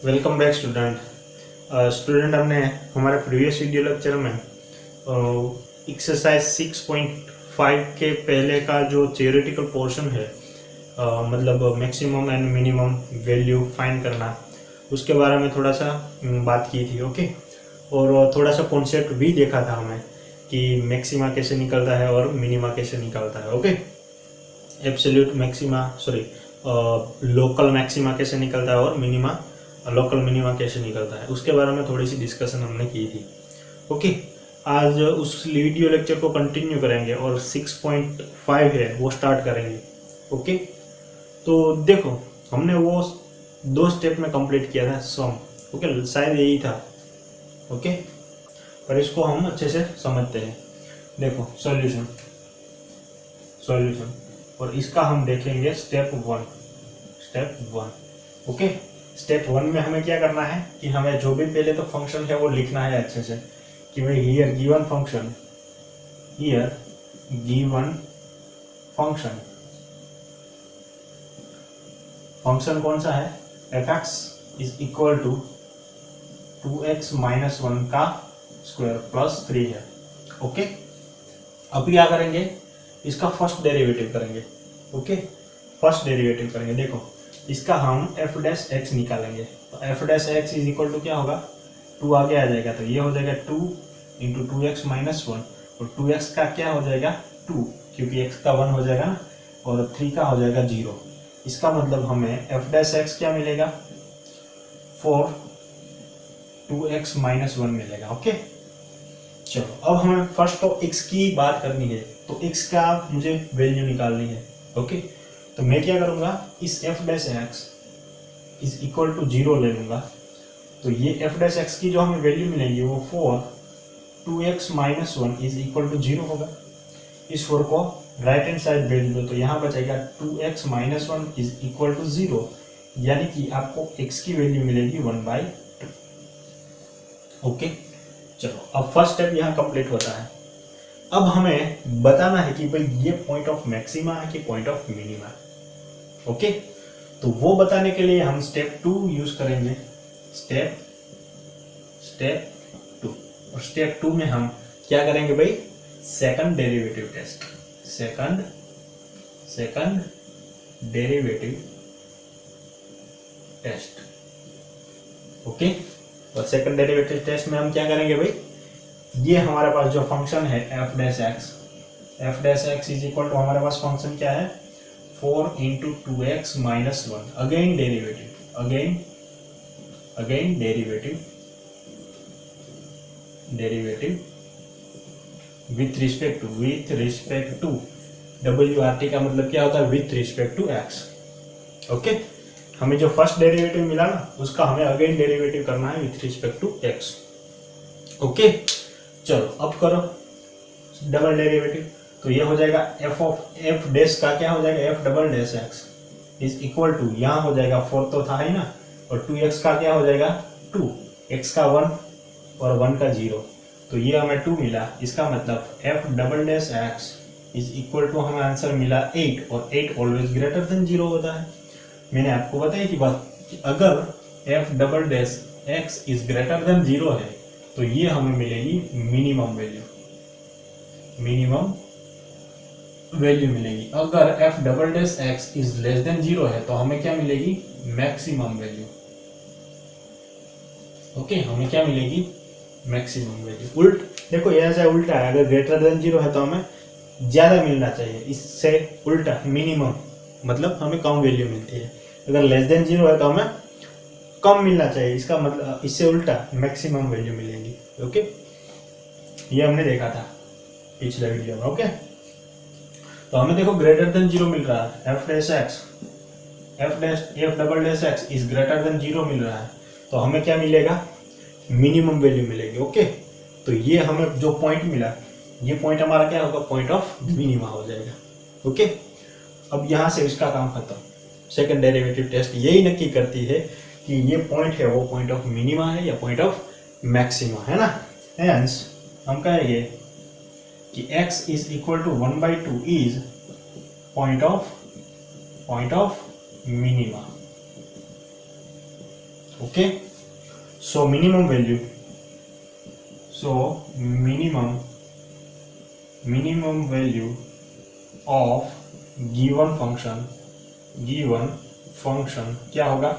Welcome back student. हमने हमारे previous video lecture में एक्सरसाइज 6.5 के पहले का जो थियोरेटिकल पोर्शन है, मतलब maximum and minimum value find करना, उसके बारे में थोड़ा सा बात की थी। ओके, और थोड़ा सा कॉन्सेप्ट भी देखा था हमें कि मैक्सिमा कैसे निकलता है और मिनिमा कैसे निकलता है। Okay, absolute maxima, sorry, local maxima कैसे निकलता है और मिनिमा, लोकल मिनिमा कैसे निकलता है, उसके बारे में थोड़ी सी डिस्कशन हमने की थी। ओके, आज उस वीडियो लेक्चर को कंटिन्यू करेंगे और 6.5 है वो स्टार्ट करेंगे। ओके, तो देखो, हमने वो 2 स्टेप में कंप्लीट किया था सम। ओके, शायद यही था। ओके, पर इसको हम अच्छे से समझते हैं। देखो, सॉल्यूशन और इसका हम देखेंगे स्टेप 1। ओके, स्टेप 1 में हमें क्या करना है कि हमें जो भी पहले तो फंक्शन है वो लिखना है अच्छे से कि भाई हियर गिवन फंक्शन कौन सा है, f(x) is equal to 2x minus 1 का स्क्वायर प्लस 3 है। ओके, अब क्या करेंगे, इसका फर्स्ट डेरिवेटिव करेंगे। ओके, फर्स्ट डेरिवेटिव करेंगे। देखो, इसका हम f डैश x निकालेंगे, तो f dash x is equal to क्या होगा, 2 आगे आ जाएगा, तो ये हो जाएगा 2 इंटू 2x माइनस 1, और 2x का क्या हो जाएगा 2, क्योंकि x का 1 हो जाएगा ना, और 3 का हो जाएगा 0। इसका मतलब हमें f डैश x क्या मिलेगा, 4 2x माइनस 1 मिलेगा। ओके, चलो अब हमें फर्स्ट तो x की बात करनी है, तो x का मुझे वैल्यू निकालनी है। ओके, तो मैं क्या करूंगा, इस f dash x is equal to 0 ले लूंगा, तो ये f डैश x की जो हमें वैल्यू मिलेगी वो 4 2x minus 1 is equal to 0 होगा। इस 4 को राइट हैंड साइड भेज दो, तो यहाँ बचेगा 2x minus 1 is equal to 0, यानी कि आपको x की वैल्यू मिलेगी 1/2। ओके, चलो अब फर्स्ट स्टेप यहाँ कंप्लीट होता है। अब हमें बताना है कि भाई ये पॉइंट ऑफ मैक्सिमा है कि पॉइंट ऑफ मिनिमा है। ओके, तो वो बताने के लिए हम स्टेप 2 यूज करेंगे। स्टेप 2, और स्टेप 2 में हम क्या करेंगे भाई, second derivative test. Second derivative test. Okay, और सेकंड डेरिवेटिव टेस्ट में हम क्या करेंगे भाई, ये हमारे पास जो फंक्शन है f dash x is equal to, हमारे पास फंक्शन क्या है 4 into 2x minus 1, again derivative with respect to WRT का मतलब क्या होता है, with respect to x। Okay, हमें जो फर्स्ट डेरिवेटिव मिला ना, उसका हमें अगेन डेरिवेटिव करना है with respect to x। Okay, चलो अब करो डबल डेरिवेटिव, तो ये हो जाएगा f डैश का क्या हो जाएगा, f double dash x is equal to, यहाँ हो जाएगा 4 तो था ही ना, और 2x का क्या हो जाएगा 2, x का 1 और 1 का 0, तो ये हमें 2 मिला। इसका मतलब f double dash x is equal to, हमें आंसर मिला 8, और 8 ऑलवेज ग्रेटर देन 0 होता है। मैंने आपको बताई थी बात कि अगर f double dash x is greater than 0 है, तो ये हमें मिलेगी मिनिमम वैल्यू मिलेगी। अगर f double dash x is less than 0 है, तो हमें क्या मिलेगी, मैक्सिमम वैल्यू। ओके, हमें क्या मिलेगी, मैक्सिमम वैल्यू। देखो, ये ऐसा उल्टा है, अगर ग्रेटर देन 0 है तो हमें ज्यादा मिलना चाहिए, इससे उल्टा मिनिमम मतलब हमें कम वैल्यू मिलती है। अगर लेस देन 0 है तो हमें कम मिलना चाहिए, इसका मतलब इससे उल्टा मैक्सिमम वैल्यू मिलेगी। ओके, ये हमने देखा था पिछले वीडियो में। ओके, तो हमें देखो ग्रेटर देन 0 मिल रहा है, f double dash x is greater than 0 मिल रहा है, तो हमें क्या मिलेगा, मिनिमम वैल्यू मिलेगी। ओके, तो ये हमें जो पॉइंट मिला, ये पॉइंट हमारा क्या होगा, पॉइंट ऑफ मिनिमा हो जाएगा। ओके, अब यहाँ से इसका काम खत्म। सेकंड डेरिवेटिव टेस्ट यही नक्की करती है कि ये पॉइंट है वो पॉइंट ऑफ मिनिमा है या पॉइंट ऑफ मैक्सिमा है ना। हेंस हम कहेंगे कि x is equal to 1/2 is point of minima. Okay, so minimum value, minimum value of given function क्या होगा?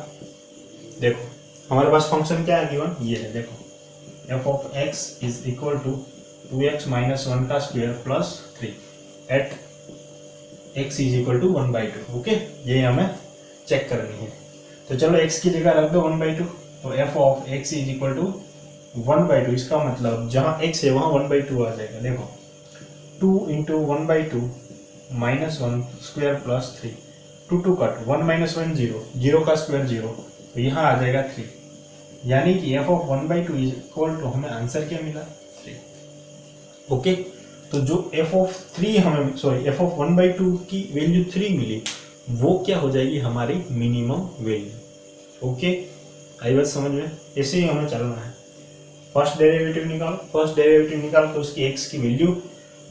देखो हमारे पास फंक्शन क्या है गिवन, ये है, देखो f of x is equal to 2x minus 1 का square plus 3 at x is equal to 1/2। Okay, ये हमें चेक करनी है। तो चलो x की जगह रख दो 1/2, तो f of x is equal to 1/2, इसका मतलब जहाँ x है वहाँ 1/2 आ जाएगा। देखो 2 into 1/2 minus 1 square plus 3, 2 cut, 1 minus 1 0, 0 का स्क्वायर 0, तो यहाँ आ जाएगा 3, यानी कि f of 1/2 is equal to, हमें आंसर क्या मिला? 3। ओके, तो जो f ऑफ 3 हमें, सॉरी f ऑफ 1/2 की वैल्यू 3 मिली, वो क्या हो जाएगी? हमारी मिनिमम वैल्यू। ओके, आई बात समझ में? ऐसे ही हमें चलना है। फर्स्ट डेरिवेटिव निकाल तो उसकी x की वैल्यू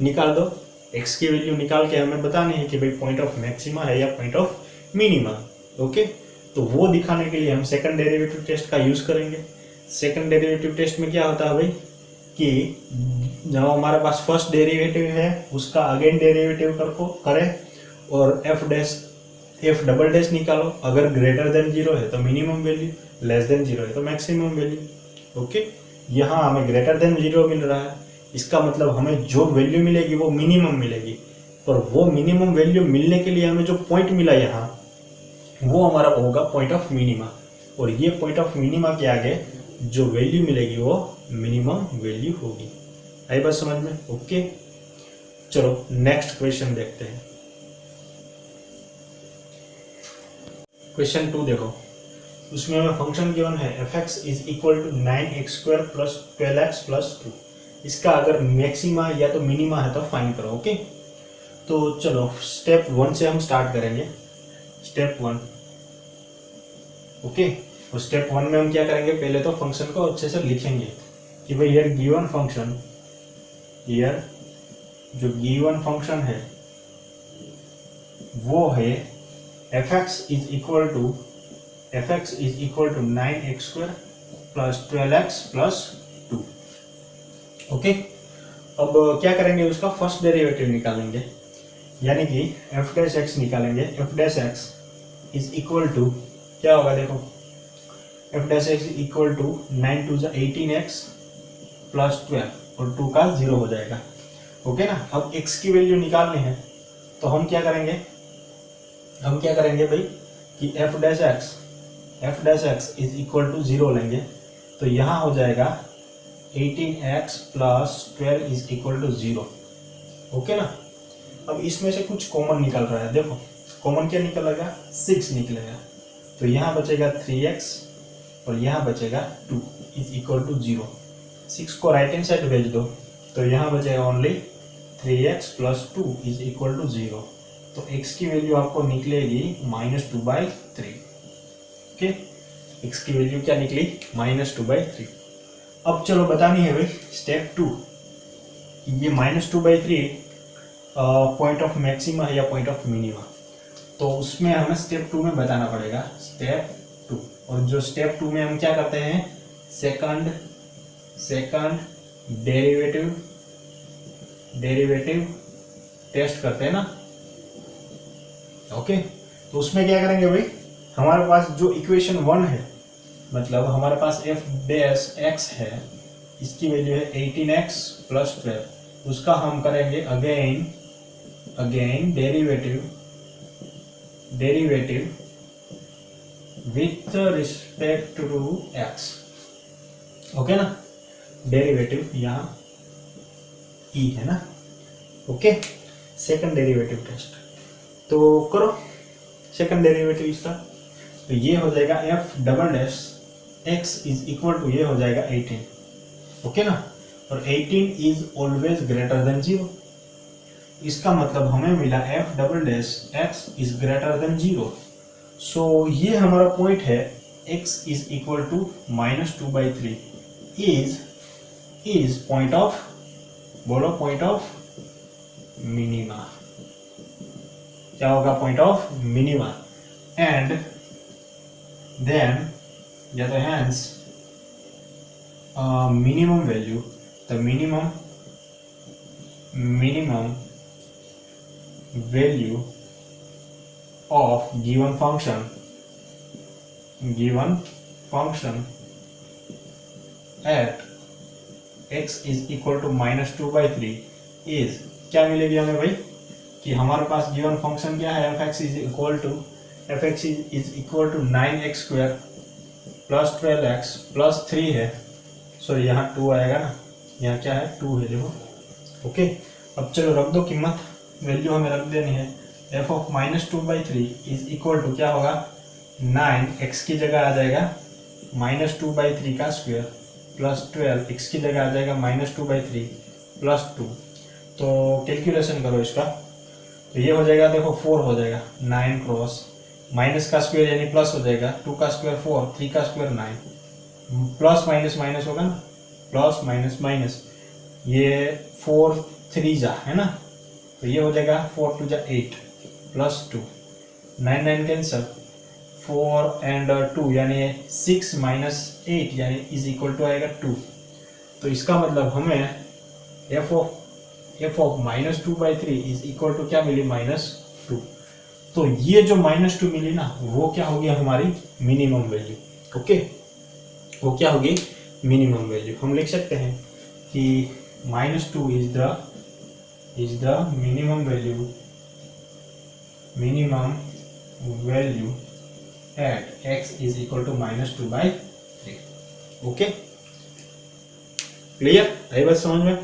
निकाल दो। x की वैल्यू निकाल के हमें बतानी है कि भाई पॉइंट ऑफ मैक्सिमा है या पॉइंट ऑफ मिनिमा। ओके, तो वो दिखाने के लिए हम सेकंड डेरिवेटिव टेस्ट का यूज करेंगे। सेकंड डेरिवेटिव टेस्ट में क्या होता है भाई कि जब हमारे पास फर्स्ट डेरिवेटिव है उसका अगेन डेरिवेटिव करें और एफ डबल डैश निकालो। अगर ग्रेटर देन 0 है तो मिनिमम वैल्यू, लेस देन 0 है तो मैक्सिमम वैल्यू। ओके, यहाँ हमें ग्रेटर देन 0 मिल रहा है, इसका मतलब हमें जो वैल्यू मिलेगी वो मिनिमम मिलेगी। पर वो मिनिमम वैल्यू मिलने के लिए हमें जो पॉइंट मिला यहाँ, वो हमारा होगा पॉइंट ऑफ मिनिमा, और ये पॉइंट ऑफ मिनिमा के आगे जो वैल्यू मिलेगी वो मिनिमम वैल्यू होगी। आई बात समझ में? ओके, चलो नेक्स्ट क्वेश्चन देखते हैं। क्वेश्चन 2 देखो, उसमें हमें फंक्शन गिवन है f(x) is equal to 9x² plus 12x plus 2। इसका अगर मैक्सिमा या तो मिनिमा है तो फाइंड करो। ओके, तो चलो स्टेप 1 से हम स्टार्ट करेंगे। स्टेप 1, ओके, और स्टेप 1 में हम क्या करेंगे? पहले तो फंक्शन को अच्छे से लिखेंगे कि भाई यार गिवन फंक्शन, यार जो गिवन फंक्शन है वो है f(x) is equal to 9x² plus 12x plus 2। Okay, अब क्या करेंगे? उसका फर्स्ट डेरिवेटिव निकालेंगे, यानी कि f'(x) निकालेंगे। f'(x) इज इक्वल टू क्या होगा? देखो f'(x) equal to 9 to 18x plus 12 और 2 का 0 हो जाएगा। ओके ना, अब x की वैल्यू निकालनी है तो हम क्या करेंगे? भाई कि f'(x) इज इक्वल टू 0 लेंगे, तो यहाँ हो जाएगा 18x plus 12 is equal to 0। Okay ना, अब इसमें से कुछ कॉमन निकल रहा है। देखो कॉमन क्या निकलेगा? 6 निकलेगा, तो यहाँ बचेगा 3x और यहाँ बचेगा 2 इज इक्वल टू 0। 6 को राइट हैंड साइड भेज दो तो यहाँ बचेगा only 3x plus 2 is equal to 0। तो x की वैल्यू आपको निकलेगी -2/3। ओके, x की वैल्यू क्या निकली? -2/3। अब चलो बतानी है भाई स्टेप 2, ये -2/3 पॉइंट ऑफ मैक्सिमा है या पॉइंट ऑफ मिनिमा। तो उसमें हमें स्टेप 2 में बताना पड़ेगा, स्टेप 2। और जो स्टेप 2 में हम क्या करते हैं? सेकंड डेरिवेटिव टेस्ट करते हैं ना। ओके, तो उसमें क्या करेंगे भाई? हमारे पास जो इक्वेशन 1 है, मतलब हमारे पास f'(x) है, इसकी वैल्यू है 18x प्लस 12। उसका हम करेंगे again derivative with respect to x। Okay ना, डेरिवेटिव यहाँ e है ना। ओके, सेकंड डेरिवेटिव टेस्ट तो करो। सेकंड डेरिवेटिव इसका, तो ये हो जाएगा f'(x) इज इक्वल टू, ये हो जाएगा 18। ओके ना, और 18 इज ऑलवेज ग्रेटर देन 0। इसका मतलब हमें मिला f'(x) इज ग्रेटर देन 0। सो ये हमारा पॉइंट है x is equal to -2/3 is point of, बोलो पॉइंट ऑफ मिनिमा। क्या होगा? Point of minima. And then या तो hence minimum value, the minimum value of given function at x is equal to -2/3 is, क्या मिलेगी हमें भाई कि हमारे पास गिवन फंक्शन क्या है, f(x) is equal to 9x square plus 12x plus 3 है, सॉरी यहाँ 2 आएगा ना, यहाँ क्या है 2 है देखो। ओके, अब चलो रख दो कीमत, वैल्यू हमें रख देनी है। f of -2/3 is equal to क्या होगा, 9x की जगह आ जाएगा -2/3 का स्क्वायर प्लस 12x की जगह आ जाएगा -2/3 प्लस 2। तो कैलकुलेशन करो इसका, तो ये हो जाएगा देखो 4 हो जाएगा, 9 क्रॉस माइनस का स्क्वायर यानी प्लस हो जाएगा, 2 का स्क्वायर 4, 3 का स्क्वायर 9, प्लस माइनस माइनस होगा ना, प्लस माइनस माइनस, ये 4 3 जा है ना, तो ये हो जाएगा 4 2 जा 8 प्लस 2, 9 9 कैंसल, 4 एंड 2 यानी 6 माइनस 8 यानी इज इक्वल टू आएगा 2। तो इसका मतलब हमें f of -2/3 is equal to क्या मिली, -2। तो ये जो -2 मिली ना, वो क्या होगी हमारी मिनिमम वैल्यू। ओके, वो क्या होगी मिनिमम वैल्यू। हम लिख सकते हैं कि -2 is the minimum value at x is equal to -2/3। Okay, clear, आई बात समझ में।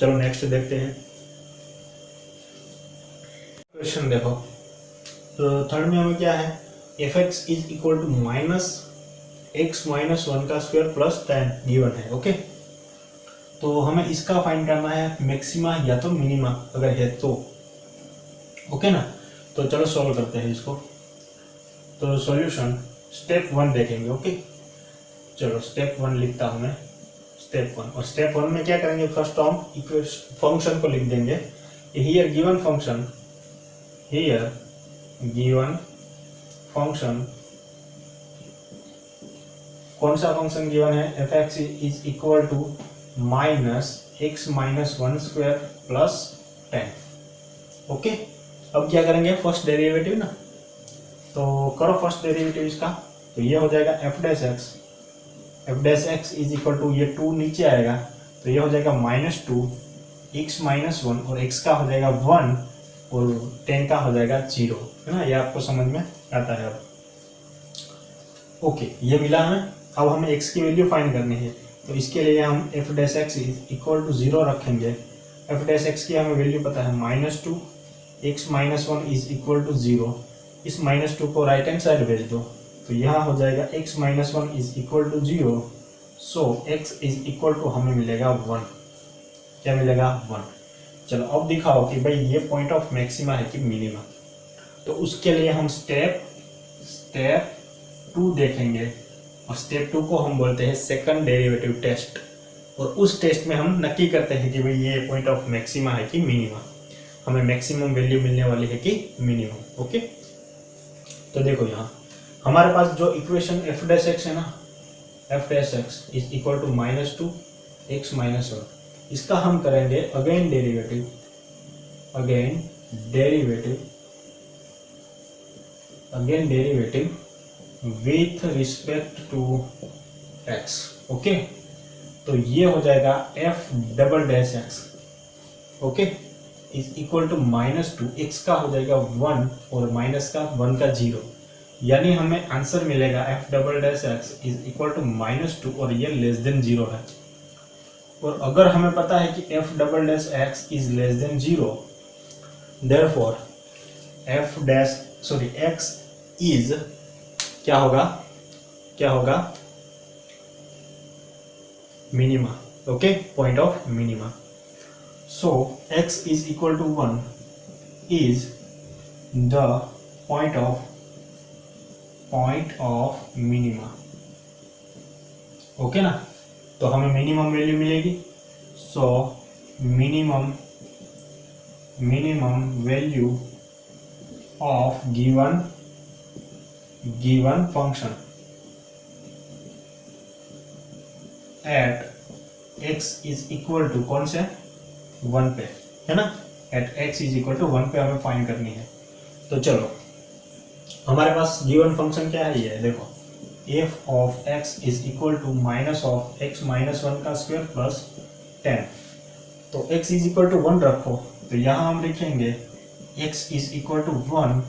चलो नेक्स्ट देखते हैं क्वेश्चन। देखो तो थर्ड में हमें क्या है, f(x) is equal to -x - 1 का स्क्वायर प्लस 10 गिवन है। ओके, तो हमें इसका फाइंड करना है मैक्सिमा या तो मिनिमा अगर है तो। ओके ना, तो चलो सॉल्व करते हैं इसको। तो सॉल्यूशन स्टेप 1 देखेंगे। ओके, चलो स्टेप 1 लिखता हूँ मैं, स्टेप 1। और स्टेप 1 में क्या करेंगे, फर्स्ट हम फंक्शन को लिख देंगे, हियर गिवन फंक्शन, कौन सा फंक्शन गिवन है, f(x) is equal to -x - 1 square plus 10। Okay, अब क्या करेंगे, फर्स्ट डेरिवेटिव ना, तो करो फर्स्ट डेरिवेटिव इसका। तो ये हो जाएगा f(x) इज इक्वल टू, ये 2 नीचे आएगा तो ये हो जाएगा -2x - 1 और x का हो जाएगा 1 और 10 का हो जाएगा 0, है ना, ये आपको समझ में आता है अब। ओके, ये मिला हमें। अब हमें x की वैल्यू फाइंड करनी है, तो इसके लिए हम f(x) इज इक्वल टू 0 रखेंगे। f(x) की हमें वैल्यू पता है -2x - 1 इज इक्वल टू 0। इस -2 को राइट हैंड साइड भेज दो, तो यहाँ हो जाएगा x - 1 is equal to 0। So x is equal to हमें मिलेगा 1। क्या मिलेगा, 1। चलो अब दिखाओ कि भाई ये पॉइंट ऑफ मैक्सिमा है कि मिनिमा। तो उसके लिए हम स्टेप 2 देखेंगे, और स्टेप 2 को हम बोलते हैं सेकंड डेरिवेटिव टेस्ट। और उस टेस्ट में हम नक्की करते हैं कि भाई ये पॉइंट ऑफ मैक्सिमा है कि मिनिमा, हमें मैक्सिमम वैल्यू मिलने वाली है कि मिनिमम। ओके, तो देखो यहाँ हमारे पास जो इक्वेशन f(x) है ना, f(x) is equal to -2x - 1, इसका हम करेंगे again derivative with respect to x। Okay, तो ये हो जाएगा f'(x), okay, is equal to -2, x का हो जाएगा 1 और माइनस का 1 का 0, यानी हमें आंसर मिलेगा f'(x) इज इक्वल टू -2 और ये लेस देन 0 है। और अगर हमें पता है कि f'(x) is less than 0, therefore x is क्या होगा मिनिमा। Okay, point of minima. So x is equal to 1 is the point of minima. Okay ना, तो हमें मिनिमम वैल्यू मिलेगी। So minimum value of given function at x is equal to कौन से 1 पे, है ना, at x is equal to 1 पे हमें फाइंड करनी है। तो चलो हमारे पास गिवन फंक्शन क्या है, ये देखो f of x is equal to minus of x minus 1 का स्क्वायर प्लस 10। तो x इज इक्वल टू 1 रखो, तो यहाँ हम लिखेंगे x is equal to 1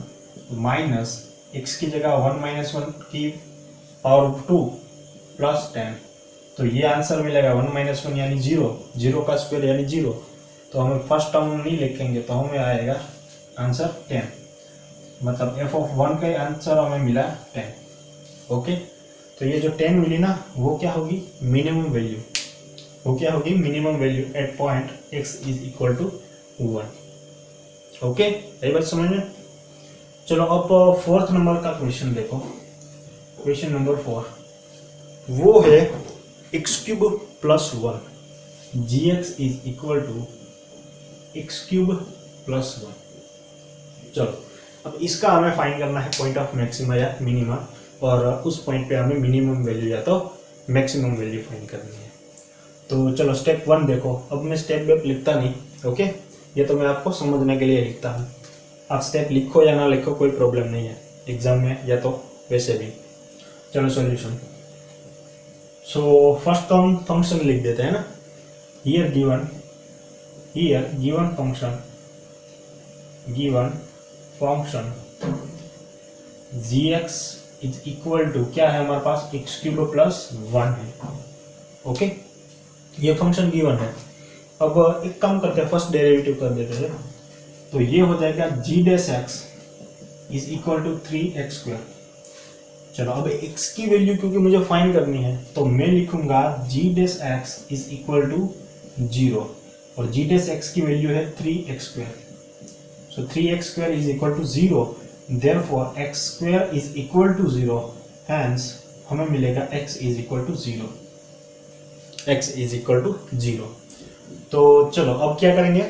minus x की जगह 1 माइनस 1 की पावर 2 प्लस 10। तो ये आंसर मिलेगा 1 माइनस 1 यानी 0, 0 का स्क्वायर यानी 0। तो हमें फर्स्ट टर्म नहीं लिखेंगे, तो हमें आएगा आंसर 10, मतलब f ऑफ 1 का आंसर हमें मिला 10। ओके, तो ये जो 10 मिली ना वो क्या होगी, मिनिमम वैल्यू, वो क्या होगी minimum value at point x is equal to 1। Okay, यही बात समझ में। चलो अब फोर्थ नंबर का क्वेश्चन देखो, क्वेश्चन नंबर 4 वो है x cube plus 1 gx is equal to x cube plus 1। चलो अब इसका हमें फाइंड करना है पॉइंट ऑफ मैक्सिमा या मिनिमा, और उस पॉइंट पे हमें मिनिमम वैल्यू या तो मैक्सिमम वैल्यू फाइंड करनी है। तो चलो स्टेप 1 देखो, अब मैं स्टेप वेप लिखता नहीं, ओके, ये तो मैं आपको समझने के लिए लिखता हूँ। आप स्टेप लिखो या ना लिखो कोई प्रॉब्लम नहीं है एग्जाम में, या तो वैसे भी। चलो सॉल्यूशन। सो फर्स्ट हम फंक्शन लिख देते हैं ना, here given function gx is equal to क्या है हमारे पास, एक्स क्यूब प्लस 1 है। ओके, ये फंक्शन गिवन है। अब एक काम करते हैं, फर्स्ट डेरिवेटिव कर देते हैं, तो ये हो जाएगा g dash x is equal to 3x square. चलो अब x की वैल्यू क्योंकि मुझे फाइंड करनी है, तो मैं लिखूंगा g dash x is equal to 0, और g डैश एक्स की वैल्यू है 3x square. So 3x square is equal to 0, therefore x square is equal to 0, hence हमें मिलेगा x is equal to 0, x is equal to 0। तो चलो अब क्या करेंगे,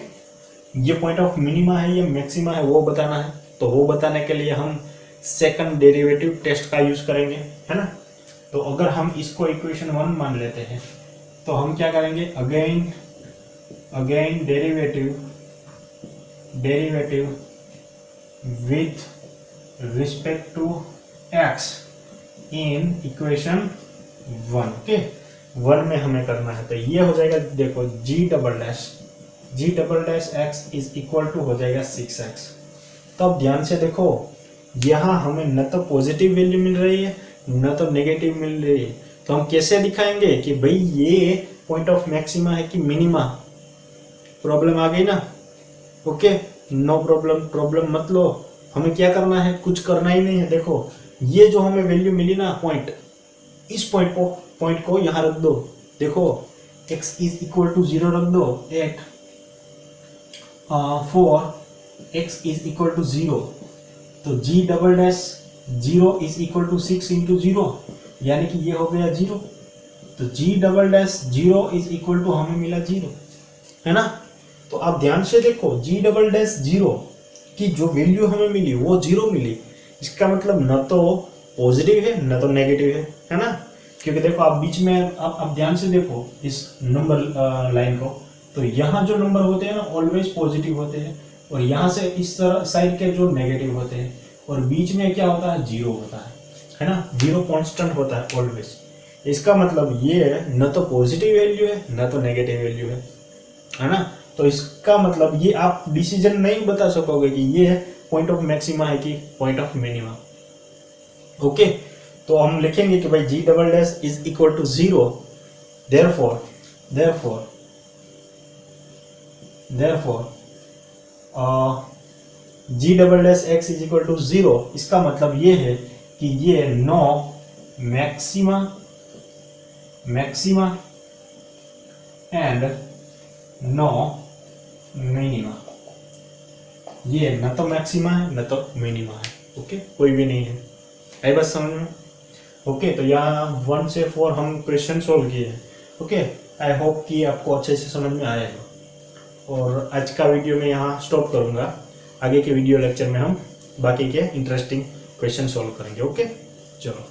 ये पॉइंट ऑफ मिनिमा है या मैक्सिमा है वो बताना है, तो वो बताने के लिए हम सेकंड डेरिवेटिव टेस्ट का यूज करेंगे, है ना। तो अगर हम इसको इक्वेशन 1 मान लेते हैं, तो हम क्या करेंगे, again derivative with respect to x in equation 1। Okay, 1 में हमें करना है, तो ये हो जाएगा, देखो g double dash x is equal to हो जाएगा 6x। तो अब ध्यान से देखो, यहाँ हमें न तो पॉजिटिव वैल्यू मिल रही है न तो नेगेटिव मिल रही है, तो हम कैसे दिखाएंगे कि भाई ये पॉइंट ऑफ मैक्सिमा है कि मिनिमा। प्रॉब्लम आ गई ना। ओके, नो प्रॉब्लम मत लो, हमें क्या करना है, कुछ करना ही नहीं है। देखो ये जो हमें वैल्यू मिली ना पॉइंट, इस पॉइंट को यहाँ रख दो, देखो x इज इक्वल टू 0 रख दो at for x is equal to 0, तो g double dash 0 is equal to 6 into 0, यानी कि ये हो गया 0। तो g double dash 0 is equal to हमें मिला 0, है ना। तो आप ध्यान से देखो, g डबल डैश 0 की जो वैल्यू हमें मिली वो 0 मिली, इसका मतलब न तो पॉजिटिव है न तो नेगेटिव है ना। क्योंकि देखो आप बीच में आप ध्यान से देखो इस नंबर लाइन को, तो यहाँ जो नंबर होते हैं ना ऑलवेज पॉजिटिव होते हैं, और यहाँ से इस तरह साइड के जो नेगेटिव होते हैं, और बीच में क्या होता है, 0 होता है ना। 0 कांस्टेंट होता है ऑलवेज। इसका मतलब ये न तो पॉजिटिव वैल्यू है न तो नेगेटिव वैल्यू है ना। तो इसका मतलब ये आप डिसीजन नहीं बता सकोगे कि ये पॉइंट ऑफ मैक्सिमा है कि पॉइंट ऑफ मिनिमा। ओके, तो हम लिखेंगे कि भाई g double dash is equal to 0, therefore g double dash x is equal to 0। इसका मतलब ये है कि ये no maxima and no minima, ये न तो मैक्सिमा है न तो मिनिमा है। ओके, कोई भी नहीं है, आई बस समझ में। ओके, तो यहाँ 1 से 4 हम क्वेश्चन सोल्व किए हैं। ओके, आई होप कि आपको अच्छे से समझ में आया है, और आज का वीडियो में यहाँ स्टॉप करूँगा। आगे के वीडियो लेक्चर में हम बाकी के इंटरेस्टिंग क्वेश्चन सोल्व करेंगे। ओके, चलो।